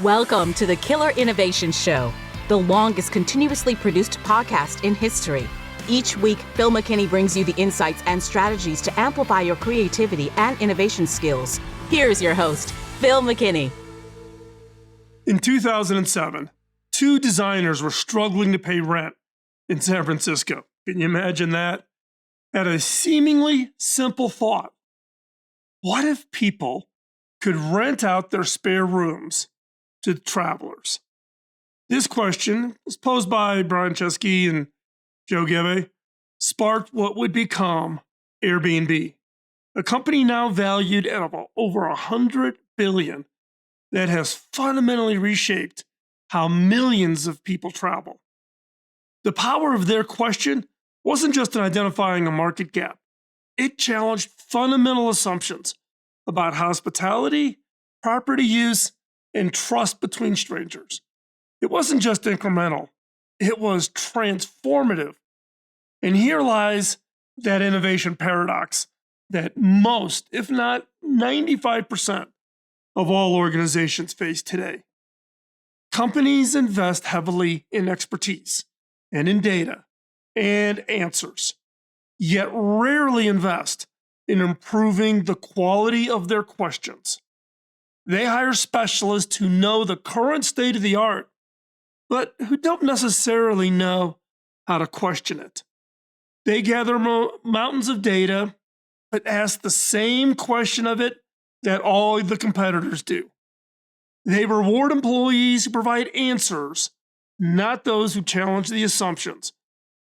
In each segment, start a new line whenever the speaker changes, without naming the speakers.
Welcome to the Killer Innovation Show, the longest continuously produced podcast in history. Each week, Phil McKinney brings you the insights and strategies to amplify your creativity and innovation skills. Here's your host, Phil McKinney.
In 2007, two designers were struggling to pay rent in San Francisco. Can you imagine that? Had a seemingly simple thought. What if people could rent out their spare rooms to travelers? This question, was posed by Brian Chesky and Joe Gebe, sparked what would become Airbnb, a company now valued at over $100 billion that has fundamentally reshaped how millions of people travel. The power of their question wasn't just in identifying a market gap. It challenged fundamental assumptions about hospitality, property use, and trust between strangers. It wasn't just incremental, it was transformative. And here lies that innovation paradox that most, if not 95%, of all organizations face today. Companies invest heavily in expertise and in data and answers, yet rarely invest in improving the quality of their questions. They hire specialists who know the current state of the art, but who don't necessarily know how to question it. They gather mountains of data, but ask the same question of it that all the competitors do. They reward employees who provide answers, not those who challenge the assumptions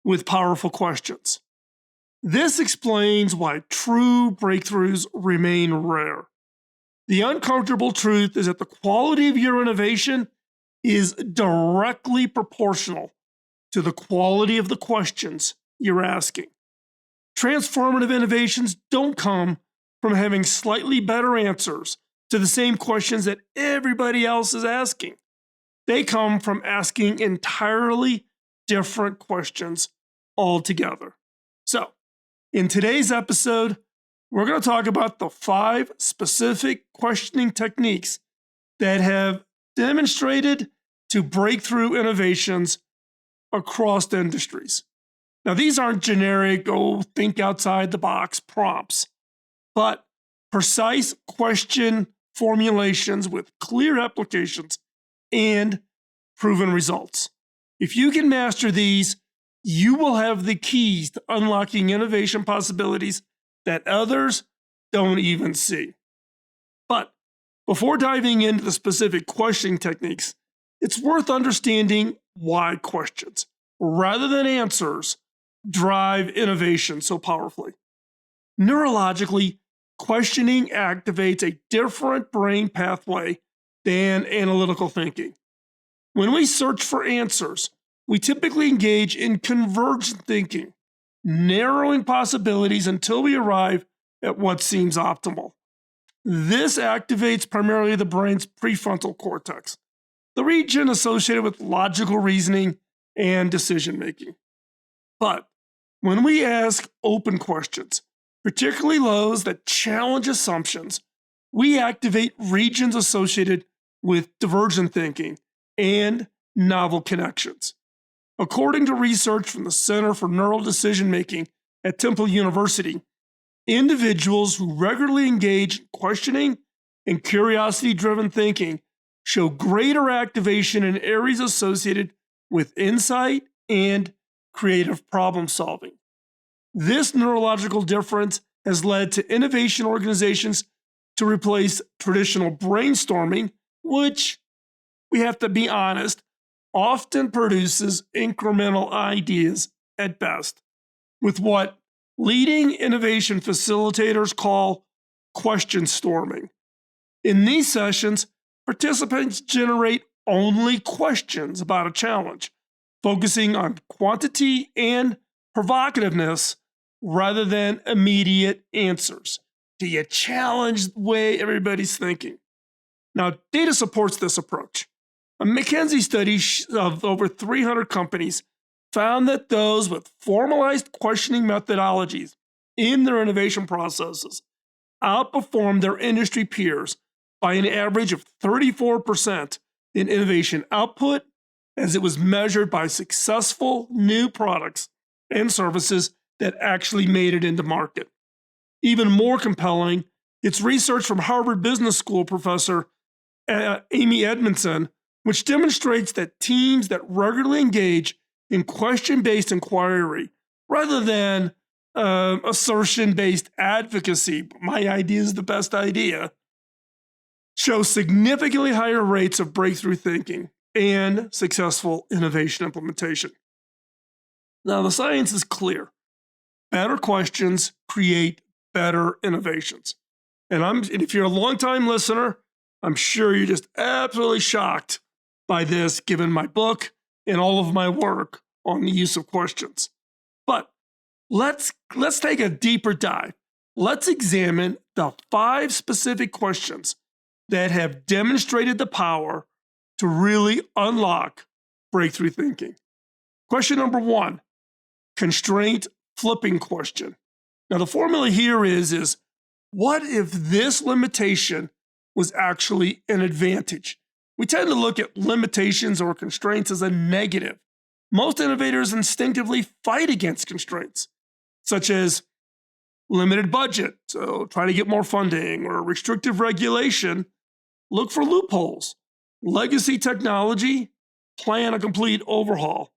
with powerful questions. This explains why true breakthroughs remain rare. The uncomfortable truth is that the quality of your innovation is directly proportional to the quality of the questions you're asking. Transformative innovations don't come from having slightly better answers to the same questions that everybody else is asking. They come from asking entirely different questions altogether. So, in today's episode, we're going to talk about the 5 specific questioning techniques that have demonstrated to breakthrough innovations across industries. Now, these aren't generic, think outside the box prompts, but precise question formulations with clear applications and proven results. If you can master these, you will have the keys to unlocking innovation possibilities that others don't even see. But before diving into the specific questioning techniques, it's worth understanding why questions, rather than answers, drive innovation so powerfully. Neurologically, questioning activates a different brain pathway than analytical thinking. When we search for answers, we typically engage in convergent thinking, narrowing possibilities until we arrive at what seems optimal. This activates primarily the brain's prefrontal cortex, the region associated with logical reasoning and decision making. But when we ask open questions, particularly those that challenge assumptions, we activate regions associated with divergent thinking and novel connections. According to research from the Center for Neural Decision Making at Temple University, individuals who regularly engage in questioning and curiosity-driven thinking show greater activation in areas associated with insight and creative problem solving. This neurological difference has led to innovation organizations to replace traditional brainstorming, which, we have to be honest, often produces incremental ideas at best, with what leading innovation facilitators call question storming. In these sessions, participants generate only questions about a challenge, focusing on quantity and provocativeness rather than immediate answers. Do you challenge the way everybody's thinking? Now, data supports this approach. A McKinsey study of over 300 companies found that those with formalized questioning methodologies in their innovation processes outperformed their industry peers by an average of 34% in innovation output as it was measured by successful new products and services that actually made it into market. Even more compelling, it's research from Harvard Business School professor Amy Edmondson, which demonstrates that teams that regularly engage in question-based inquiry rather than assertion-based advocacy, my idea is the best idea, show significantly higher rates of breakthrough thinking and successful innovation implementation. Now, the science is clear. Better questions create better innovations. And if you're a longtime listener, I'm sure you're just absolutely shocked by this, given my book and all of my work on the use of questions. But let's take a deeper dive. Let's examine the 5 specific questions that have demonstrated the power to really unlock breakthrough thinking. Question number 1, constraint flipping question. Now, the formula here is what if this limitation was actually an advantage? We tend to look at limitations or constraints as a negative. Most innovators instinctively fight against constraints, such as limited budget, so try to get more funding, or restrictive regulation, look for loopholes, legacy technology, plan a complete overhaul.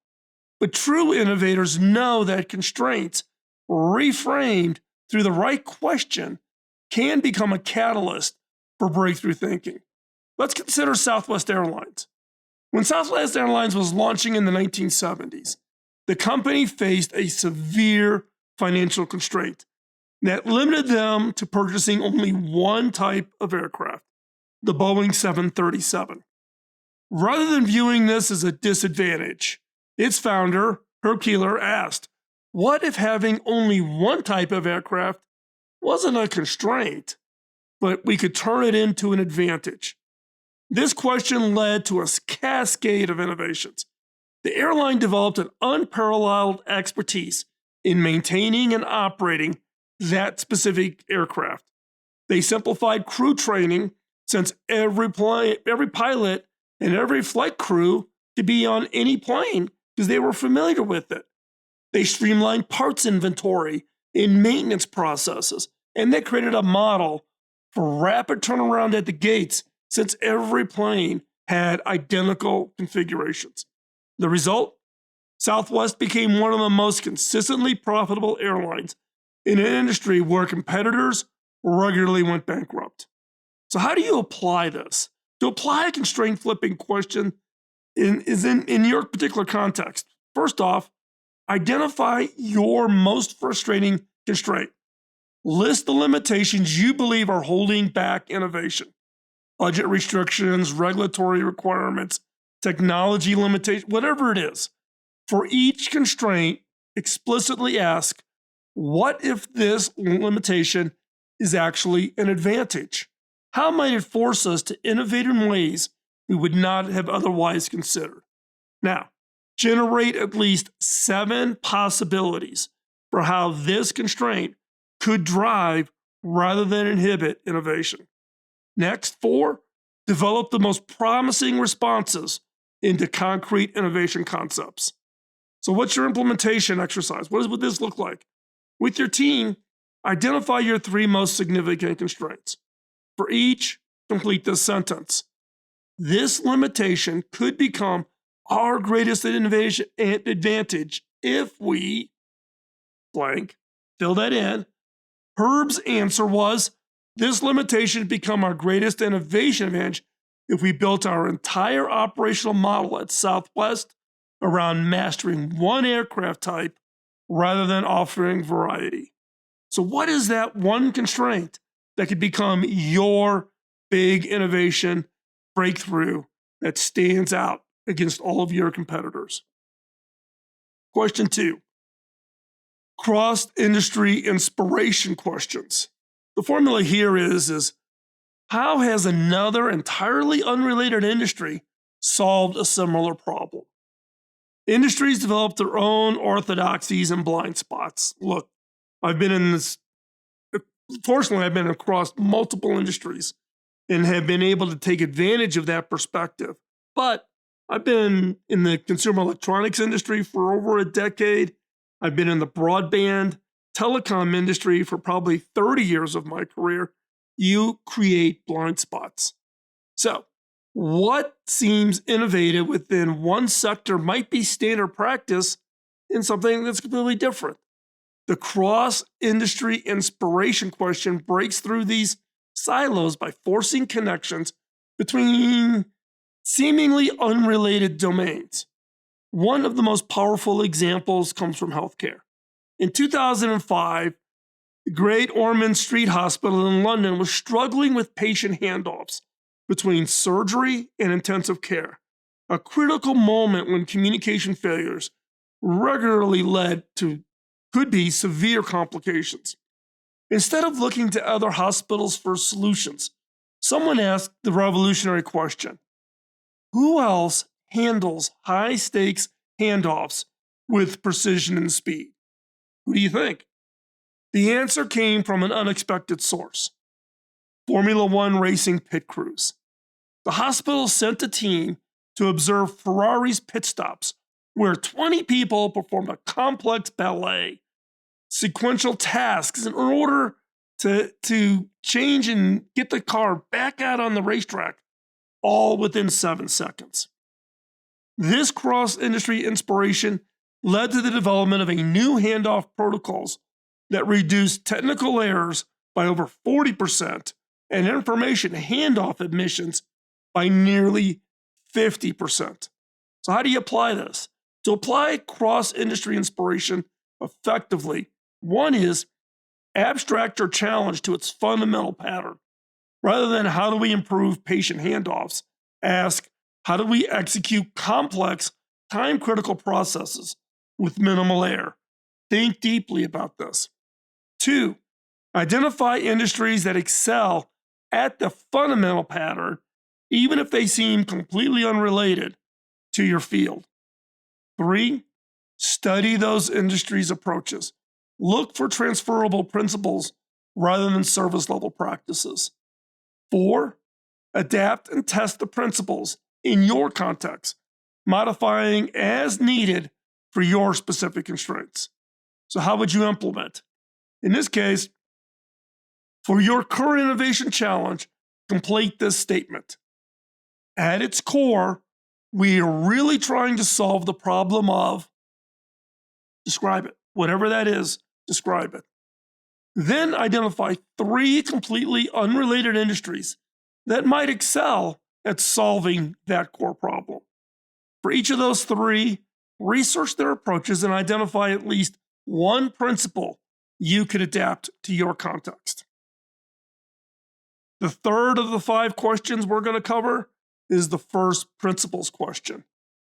But true innovators know that constraints, reframed through the right question, can become a catalyst for breakthrough thinking. Let's consider Southwest Airlines. When Southwest Airlines was launching in the 1970s, the company faced a severe financial constraint that limited them to purchasing only one type of aircraft, the Boeing 737. Rather than viewing this as a disadvantage, its founder, Herb Keeler, asked, what if having only one type of aircraft wasn't a constraint, but we could turn it into an advantage? This question led to a cascade of innovations. The airline developed an unparalleled expertise in maintaining and operating that specific aircraft. They simplified crew training, since every pilot and every flight crew could be on any plane because they were familiar with it. They streamlined parts inventory and maintenance processes, and they created a model for rapid turnaround at the gates, since every plane had identical configurations. The result? Southwest became one of the most consistently profitable airlines in an industry where competitors regularly went bankrupt. So how do you apply this? To apply a constraint flipping question in your particular context, first off, identify your most frustrating constraint. List the limitations you believe are holding back innovation. Budget restrictions, regulatory requirements, technology limitations, whatever it is. For each constraint, explicitly ask, what if this limitation is actually an advantage? How might it force us to innovate in ways we would not have otherwise considered? Now, generate at least 7 possibilities for how this constraint could drive rather than inhibit innovation. Next, 4, develop the most promising responses into concrete innovation concepts. So what's your implementation exercise? What would this look like? With your team, identify your 3 most significant constraints. For each, complete this sentence. This limitation could become our greatest innovation advantage if we blank, fill that in. Herb's answer was, this limitation would become our greatest innovation advantage if we built our entire operational model at Southwest around mastering one aircraft type rather than offering variety. So what is that one constraint that could become your big innovation breakthrough that stands out against all of your competitors? Question 2, cross-industry inspiration questions. The formula here is how has another entirely unrelated industry solved a similar problem? Industries develop their own orthodoxies and blind spots. Look, fortunately, I've been across multiple industries and have been able to take advantage of that perspective But I've been in the consumer electronics industry for over a decade. I've been in the broadband telecom industry for probably 30 years of my career. You create blind spots. So, what seems innovative within one sector might be standard practice in something that's completely different. The cross industry inspiration question breaks through these silos by forcing connections between seemingly unrelated domains. One of the most powerful examples comes from healthcare. In 2005, the Great Ormond Street Hospital in London was struggling with patient handoffs between surgery and intensive care, a critical moment when communication failures regularly led to could be severe complications. Instead of looking to other hospitals for solutions, someone asked the revolutionary question: who else handles high stakes handoffs with precision and speed? Who do you think? The answer came from an unexpected source: Formula One racing pit crews. The hospital sent a team to observe Ferrari's pit stops, where 20 people performed a complex ballet, sequential tasks in order to change and get the car back out on the racetrack, all within 7 seconds. This cross-industry inspiration led to the development of a new handoff protocols that reduced technical errors by over 40% and information handoff admissions by nearly 50%. So how do you apply this? To apply cross-industry inspiration effectively, one is abstract your challenge to its fundamental pattern. Rather than how do we improve patient handoffs, ask how do we execute complex, time-critical processes with minimal error. Think deeply about this. 2, identify industries that excel at the fundamental pattern, even if they seem completely unrelated to your field. 3, study those industries' approaches. Look for transferable principles rather than service level practices. 4, adapt and test the principles in your context, modifying as needed for your specific constraints. So, how would you implement? In this case, for your current innovation challenge, complete this statement. At its core, we are really trying to solve the problem of, describe it, whatever that is, describe it. Then identify 3 completely unrelated industries that might excel at solving that core problem. For each of those 3, research their approaches and identify at least one principle you could adapt to your context. The third of the 5 questions we're going to cover is the first principles question.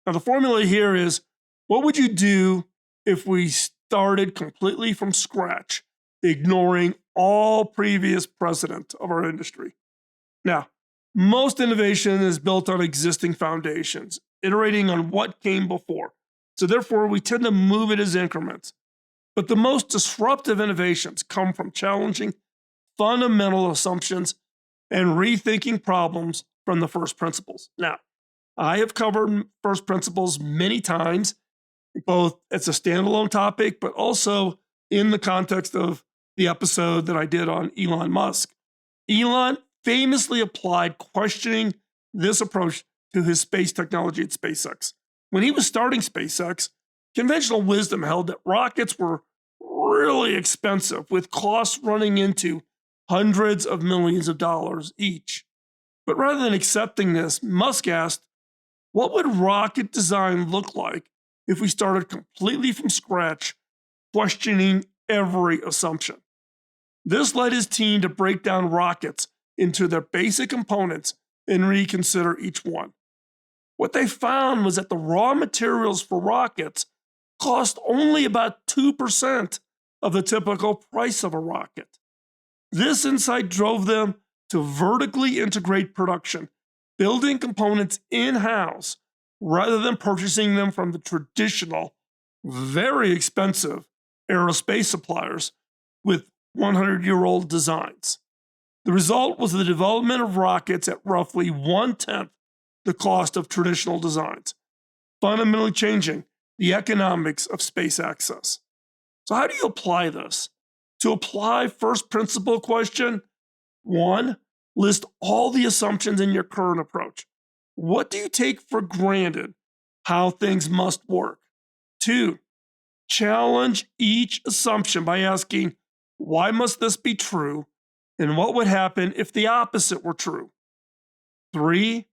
Now, the formula here is, what would you do if we started completely from scratch, ignoring all previous precedent of our industry? Now, most innovation is built on existing foundations, iterating on what came before. So therefore, we tend to move it as increments. But the most disruptive innovations come from challenging fundamental assumptions and rethinking problems from the first principles. Now, I have covered first principles many times, both as a standalone topic, but also in the context of the episode that I did on Elon Musk. Elon famously applied questioning this approach to his space technology at SpaceX. When he was starting SpaceX, conventional wisdom held that rockets were really expensive, with costs running into hundreds of millions of dollars each. But rather than accepting this, Musk asked, what would rocket design look like if we started completely from scratch, questioning every assumption? This led his team to break down rockets into their basic components and reconsider each one. What they found was that the raw materials for rockets cost only about 2% of the typical price of a rocket. This insight drove them to vertically integrate production, building components in-house rather than purchasing them from the traditional, very expensive aerospace suppliers with 100-year-old designs. The result was the development of rockets at roughly 1/10 the cost of traditional designs, fundamentally changing the economics of space access. So, how do you apply this? To apply first principle question, 1, list all the assumptions in your current approach. What do you take for granted how things must work? 2, challenge each assumption by asking, why must this be true? And what would happen if the opposite were true? 3,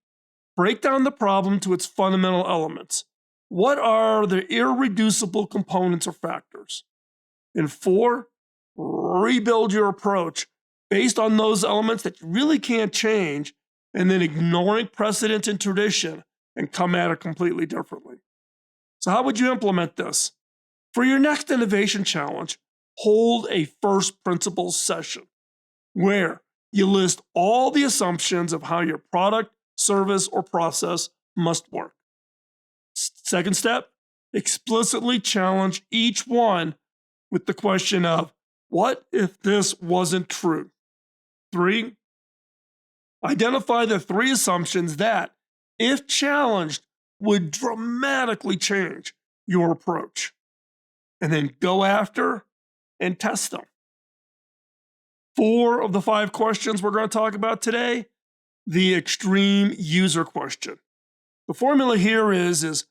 break down the problem to its fundamental elements. What are the irreducible components or factors? And 4, rebuild your approach based on those elements that you really can't change, and then ignoring precedent and tradition and come at it completely differently. So, how would you implement this? For your next innovation challenge, hold a first principles session where you list all the assumptions of how your product, service, or process must work. Second step, explicitly challenge each one with the question of, what if this wasn't true? 3, identify the 3 assumptions that, if challenged, would dramatically change your approach. And then go after and test them. 4 of the 5 questions we're going to talk about today, the extreme user question. The formula here is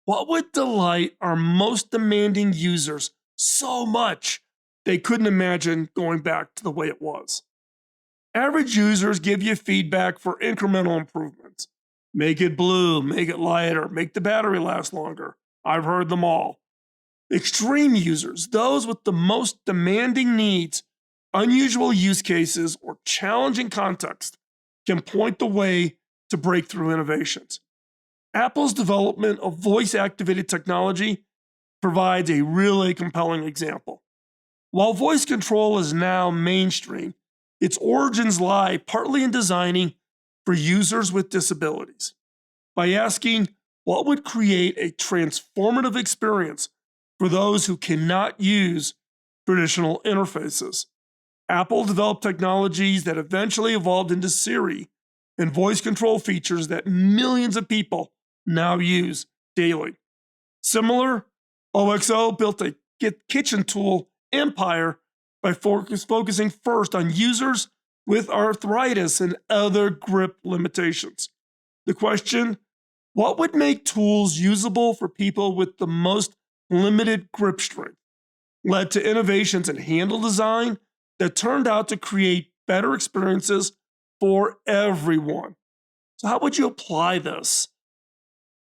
what would delight our most demanding users so much they couldn't imagine going back to the way it was? Average users give you feedback for incremental improvements. Make it blue, make it lighter, make the battery last longer. I've heard them all. Extreme users, those with the most demanding needs, unusual use cases, or challenging context, can point the way to breakthrough innovations. Apple's development of voice-activated technology provides a really compelling example. While voice control is now mainstream, its origins lie partly in designing for users with disabilities. By asking what would create a transformative experience for those who cannot use traditional interfaces, Apple developed technologies that eventually evolved into Siri and voice control features that millions of people now use daily. Similar, OXO built a kitchen tool empire by focusing first on users with arthritis and other grip limitations. The question, what would make tools usable for people with the most limited grip strength, led to innovations in handle design that turned out to create better experiences for everyone. So, how would you apply this?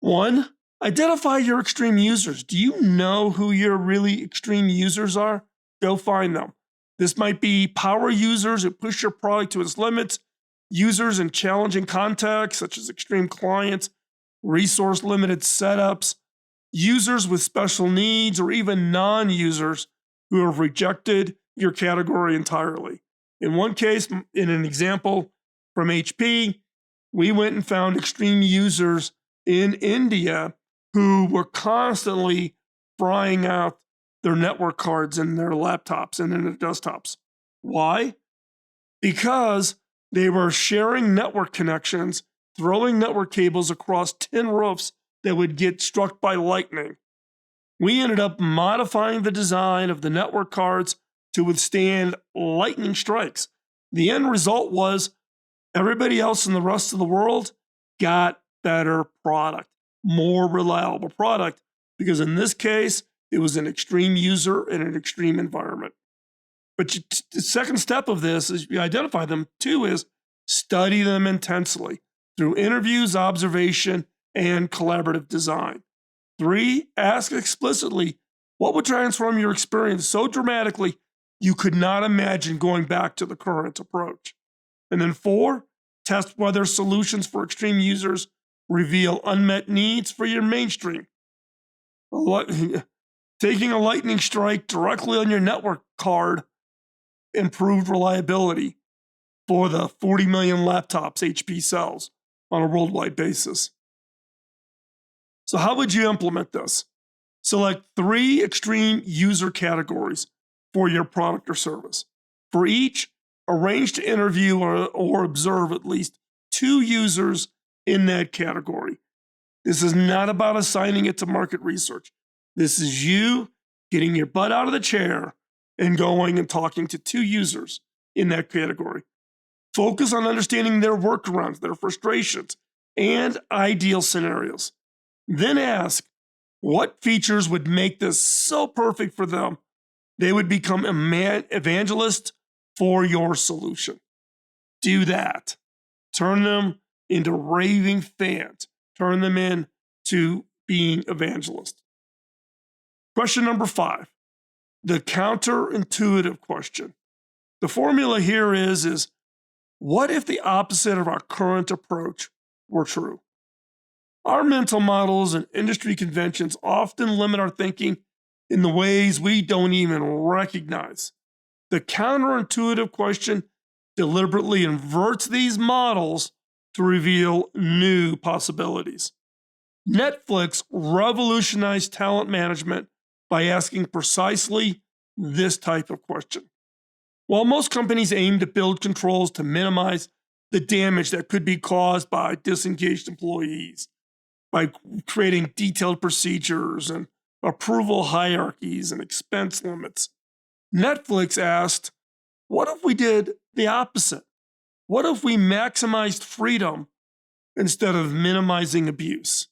1, identify your extreme users. Do you know who your really extreme users are? Go find them. This might be power users who push your product to its limits, users in challenging contexts such as extreme clients, resource limited setups, users with special needs, or even non-users who have rejected your category entirely. In one case, in an example from HP, we went and found extreme users in India who were constantly frying out their network cards in their laptops and in their desktops. Why? Because they were sharing network connections, throwing network cables across 10 roofs that would get struck by lightning. We ended up modifying the design of the network cards to withstand lightning strikes. The end result was everybody else in the rest of the world got better product, more reliable product, because in this case, it was an extreme user in an extreme environment. But the second step of this is you identify them. 2 is study them intensely through interviews, observation, and collaborative design. 3, ask explicitly what would transform your experience so dramatically you could not imagine going back to the current approach. And then 4, test whether solutions for extreme users reveal unmet needs for your mainstream. Taking a lightning strike directly on your network card improved reliability for the 40 million laptops HP sells on a worldwide basis. So, how would you implement this? Select 3 extreme user categories for your product or service. For each, arrange to interview or observe at least 2 users in that category. This is not about assigning it to market research. This is you getting your butt out of the chair and going and talking to 2 users in that category. Focus on understanding their workarounds, their frustrations, and ideal scenarios. Then ask what features would make this so perfect for them they would become evangelists for your solution. Do that. Turn them into raving fans. Turn them into being evangelists. Question number 5, the counterintuitive question. The formula here is what if the opposite of our current approach were true? Our mental models and industry conventions often limit our thinking in the ways we don't even recognize. The counterintuitive question deliberately inverts these models to reveal new possibilities. Netflix revolutionized talent management by asking precisely this type of question. While most companies aim to build controls to minimize the damage that could be caused by disengaged employees, by creating detailed procedures and approval hierarchies and expense limits, Netflix asked, what if we did the opposite? What if we maximized freedom instead of minimizing abuse?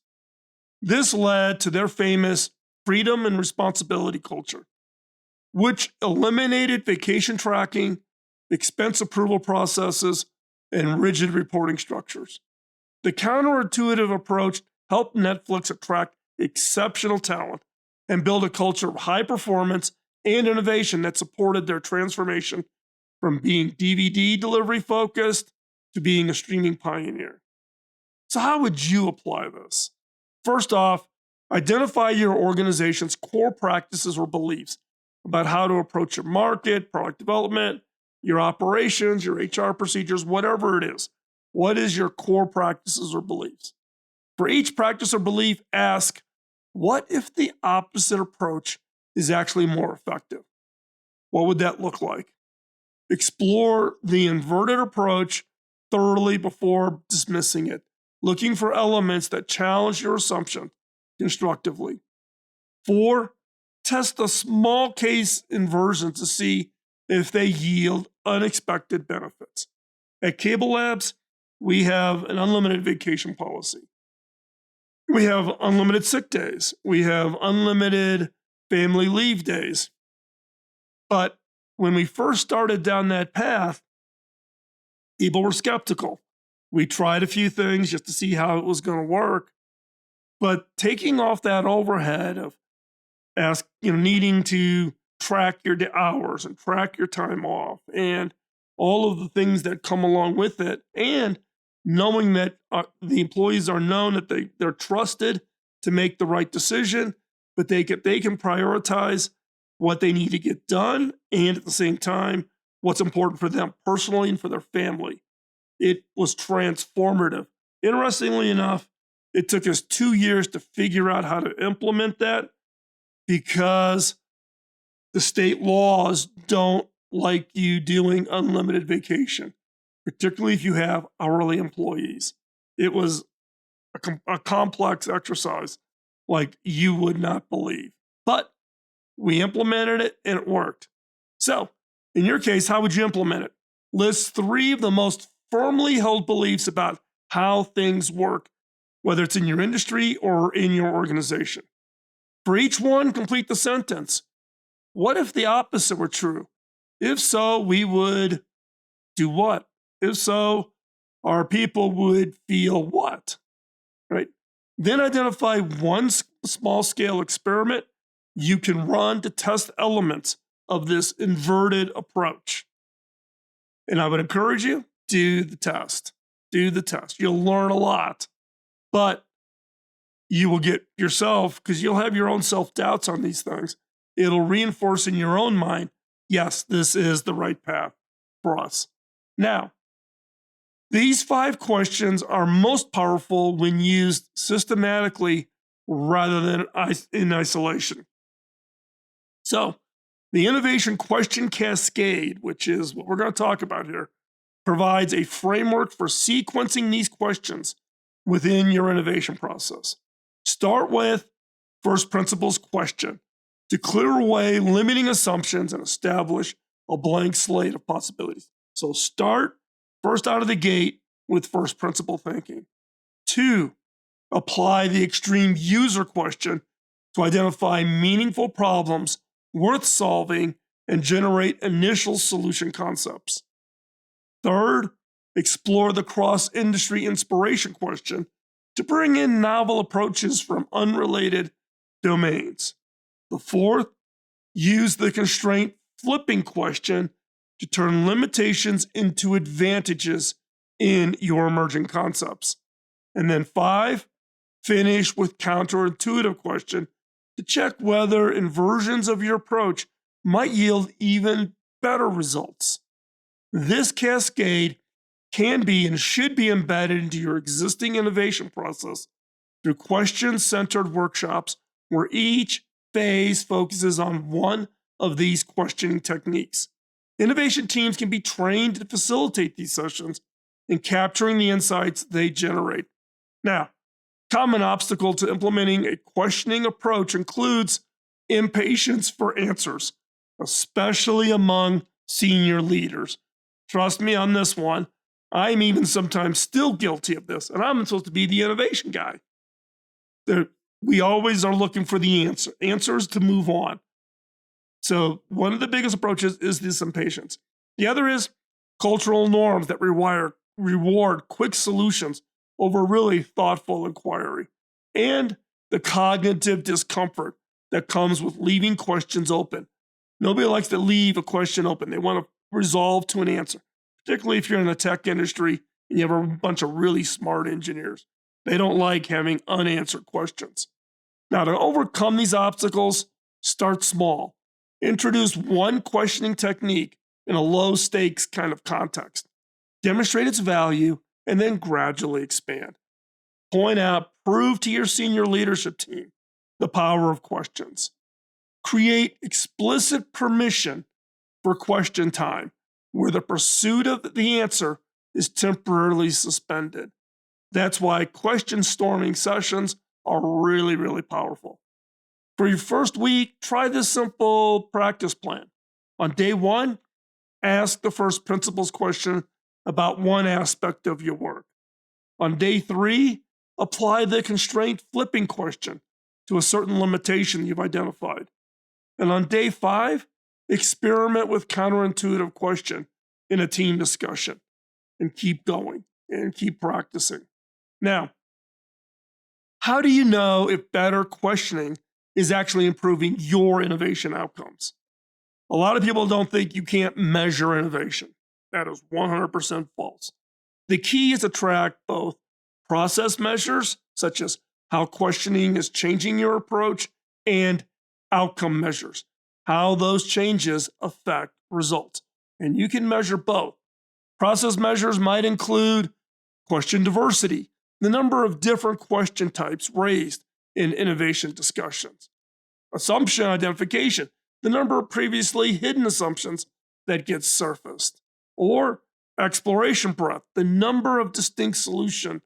This led to their famous freedom and responsibility culture, which eliminated vacation tracking, expense approval processes, and rigid reporting structures. The counterintuitive approach helped Netflix attract exceptional talent and build a culture of high performance and innovation that supported their transformation from being DVD delivery focused to being a streaming pioneer. So, how would you apply this? First off, identify your organization's core practices or beliefs about how to approach your market, product development, your operations, your HR procedures, whatever it is. What is your core practices or beliefs? For each practice or belief, ask, what if the opposite approach is actually more effective? What would that look like? Explore the inverted approach thoroughly before dismissing it, looking for elements that challenge your assumption constructively. 4, test a small case inversion to see if they yield unexpected benefits. At Cable Labs, we have an unlimited vacation policy. We have unlimited sick days. We have unlimited family leave days. But when we first started down that path, people were skeptical. We tried a few things just to see how it was going to work. But taking off that overhead of needing to track your hours and track your time off and all of the things that come along with it, and knowing that the employees are known that they're trusted to make the right decision, but they can prioritize what they need to get done, and at the same time, what's important for them personally and for their family. It was transformative. Interestingly enough, it took us 2 years to figure out how to implement that because the state laws don't like you doing unlimited vacation, particularly if you have hourly employees. It was a complex exercise like you would not believe. But we implemented it and it worked. So, in your case, how would you implement it? List 3 of the most firmly held beliefs about how things work, whether it's in your industry or in your organization. For each one, complete the sentence. What if the opposite were true? If so, we would do what? If so, our people would feel what? Right? Then identify one small scale experiment you can run to test elements of this inverted approach. And I would encourage you, do the test. Do the test. You'll learn a lot, but you will get yourself, because you'll have your own self-doubts on these things. It'll reinforce in your own mind, yes, this is the right path for us. Now, these 5 questions are most powerful when used systematically rather than in isolation. So, the innovation question cascade, which is what we're going to talk about here, provides a framework for sequencing these questions within your innovation process. Start with first principles question to clear away limiting assumptions and establish a blank slate of possibilities. So start first out of the gate with first principle thinking. 2, apply the extreme user question to identify meaningful problems worth solving and generate initial solution concepts. 3rd, explore the cross-industry inspiration question to bring in novel approaches from unrelated domains. The 4th, use the constraint flipping question to turn limitations into advantages in your emerging concepts. And then 5, finish with counterintuitive question to check whether inversions of your approach might yield even better results. This cascade can be and should be embedded into your existing innovation process through question-centered workshops where each phase focuses on one of these questioning techniques. Innovation teams can be trained to facilitate these sessions in capturing the insights they generate. Now, common obstacle to implementing a questioning approach includes impatience for answers, especially among senior leaders. Trust me on this one. I'm even sometimes still guilty of this, and I'm supposed to be the innovation guy. We always are looking for the answers to move on. So one of the biggest approaches is this impatience. The other is cultural norms that reward quick solutions over really thoughtful inquiry, and the cognitive discomfort that comes with leaving questions open. Nobody likes to leave a question open. They want to resolve to an answer, particularly if you're in the tech industry and you have a bunch of really smart engineers. They don't like having unanswered questions. Now, to overcome these obstacles, start small. Introduce one questioning technique in a low stakes kind of context. Demonstrate its value and then gradually expand. Point out, prove to your senior leadership team the power of questions. Create explicit permission for question time, where the pursuit of the answer is temporarily suspended. That's why question storming sessions are really, really powerful. For your first week, try this simple practice plan. On day 1, ask the first principles question about one aspect of your work. On day 3, apply the constraint flipping question to a certain limitation you've identified. And on day 5, experiment with counterintuitive question in a team discussion and keep going and keep practicing. Now, how do you know if better questioning is actually improving your innovation outcomes? A lot of people don't think you can't measure innovation. That is 100% false. The key is to track both process measures, such as how questioning is changing your approach, and outcome measures, how those changes affect results. And you can measure both. Process measures might include question diversity, the number of different question types raised in innovation discussions. Assumption identification, the number of previously hidden assumptions that get surfaced. Or exploration breadth, the number of distinct solution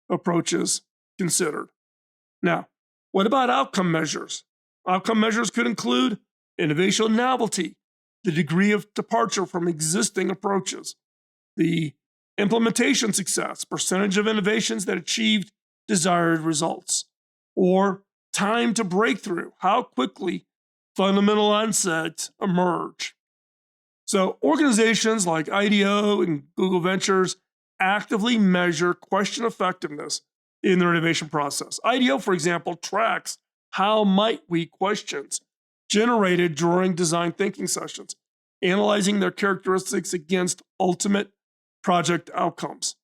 approaches considered. Now, what about outcome measures? Outcome measures could include innovation novelty, the degree of departure from existing approaches, the implementation success, percentage of innovations that achieved desired results, or time to breakthrough, how quickly fundamental insights emerge. So organizations like IDEO and Google Ventures actively measure question effectiveness in their innovation process. IDEO, for example, tracks how might we questions generated during design thinking sessions, analyzing their characteristics against ultimate project outcomes.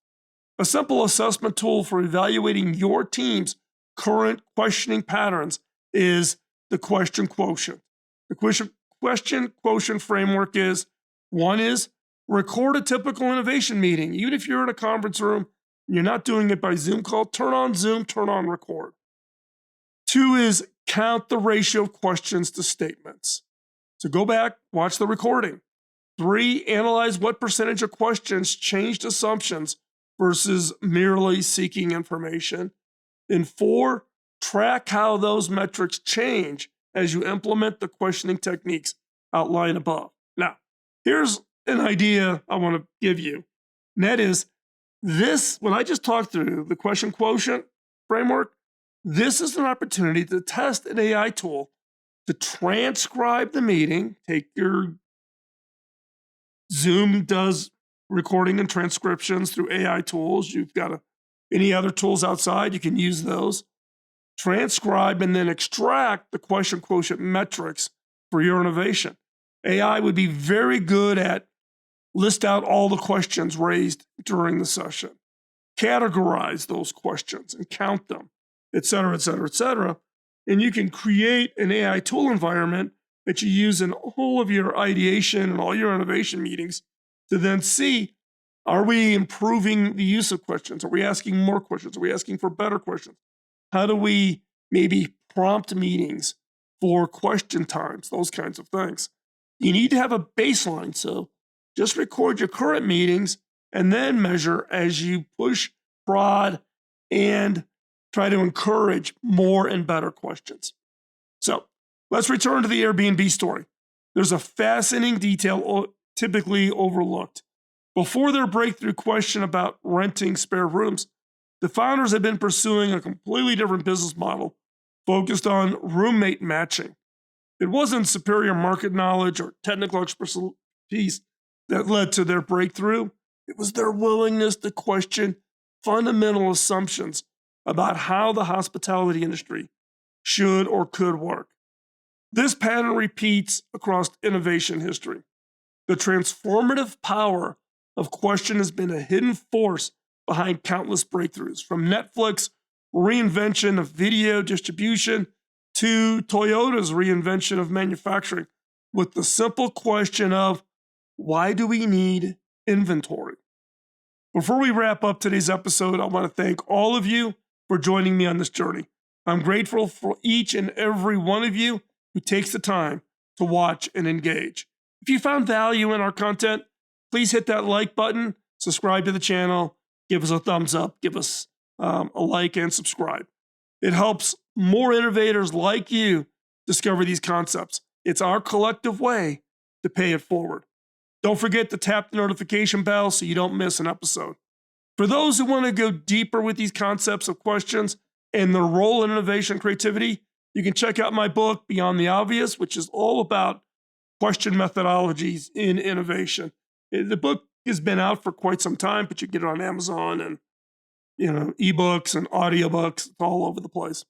A simple assessment tool for evaluating your team's current questioning patterns is the question quotient. The question quotient framework is: 1 is record a typical innovation meeting. Even if you're in a conference room and you're not doing it by Zoom call, turn on Zoom, turn on record. 2 is count the ratio of questions to statements. So go back, watch the recording. 3, analyze what percentage of questions changed assumptions versus merely seeking information. And 4, track how those metrics change as you implement the questioning techniques outlined above. Now, here's an idea I want to give you, and that is this, when I just talked through the question quotient framework, this is an opportunity to test an AI tool to transcribe the meeting. Take your Zoom does recording and transcriptions through AI tools. You've got any other tools outside, you can use those. Transcribe and then extract the question quotient metrics for your innovation. AI would be very good at list out all the questions raised during the session, categorize those questions and count them, et cetera, et cetera, et cetera. And you can create an AI tool environment that you use in all of your ideation and all your innovation meetings to then see, are we improving the use of questions? Are we asking more questions? Are we asking for better questions? How do we maybe prompt meetings for question times, those kinds of things? You need to have a baseline. So just record your current meetings and then measure as you push, prod, and try to encourage more and better questions. So let's return to the Airbnb story. There's a fascinating detail typically overlooked. Before their breakthrough question about renting spare rooms, the founders had been pursuing a completely different business model focused on roommate matching. It wasn't superior market knowledge or technical expertise that led to their breakthrough. It was their willingness to question fundamental assumptions about how the hospitality industry should or could work. This pattern repeats across innovation history. The transformative power of question has been a hidden force behind countless breakthroughs, from Netflix reinvention of video distribution to Toyota's reinvention of manufacturing, with the simple question of, why do we need inventory? Before we wrap up today's episode, I want to thank all of you for joining me on this journey. I'm grateful for each and every one of you who takes the time to watch and engage. If you found value in our content, please hit that like button, subscribe to the channel, give us a thumbs up, give us a like and subscribe. It helps more innovators like you discover these concepts. It's our collective way to pay it forward. Don't forget to tap the notification bell so you don't miss an episode. For those who want to go deeper with these concepts of questions and their role in innovation and creativity, you can check out my book, Beyond the Obvious, which is all about question methodologies in innovation. The book has been out for quite some time, but you can get it on Amazon and ebooks and audiobooks. It's all over the place.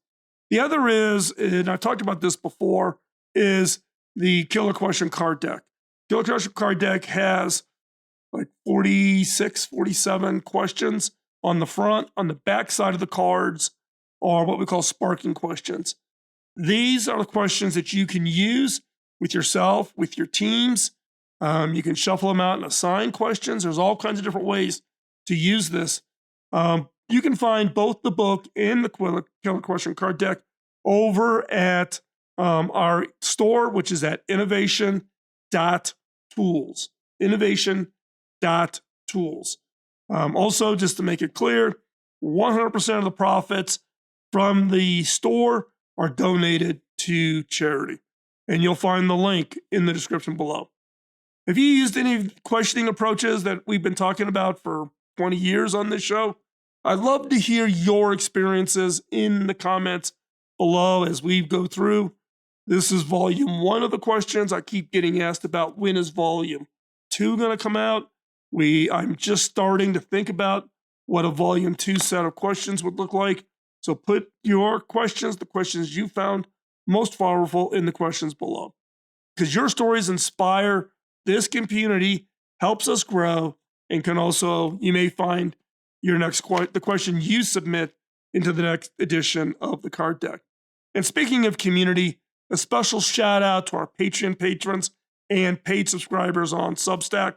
The other is, and I talked about this before, is the Killer Question Card Deck. Killer Question Card Deck has like 46, 47 questions on the front. On the back side of the cards are what we call sparking questions. These are the questions that you can use with yourself, with your teams. You can shuffle them out and assign questions. There's all kinds of different ways to use this. You can find both the book and the Killer Question Card Deck over at our store, which is at innovation.tools. Innovation.tools. Also, just to make it clear, 100% of the profits from the store are donated to charity. And you'll find the link in the description below. Have you used any questioning approaches that we've been talking about for 20 years on this show? I'd love to hear your experiences in the comments below as we go through. This is volume 1 of the questions. I keep getting asked about, when is volume 2 going to come out? I'm just starting to think about what a volume 2 set of questions would look like. So put your questions, the questions you found most powerful, in the questions below. Because your stories inspire this community, helps us grow, and can also, you may find the question you submit into the next edition of the card deck. And speaking of community, a special shout out to our Patreon patrons and paid subscribers on Substack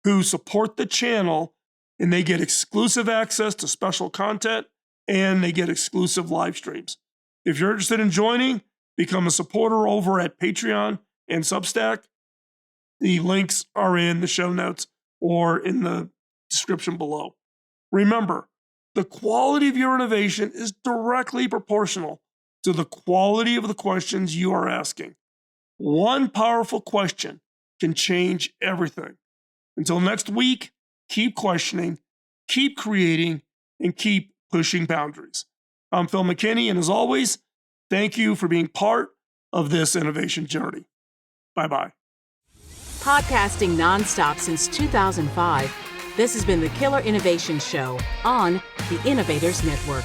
who support the channel, and they get exclusive access to special content and they get exclusive live streams. If you're interested in joining, become a supporter over at Patreon and Substack. The links are in the show notes or in the description below. Remember, the quality of your innovation is directly proportional to the quality of the questions you are asking. One powerful question can change everything. Until next week, keep questioning, keep creating, and keep pushing boundaries. I'm Phil McKinney, and as always, thank you for being part of this innovation journey. Bye-bye.
Podcasting nonstop since 2005, this has been the Killer Innovation Show on the Innovators Network.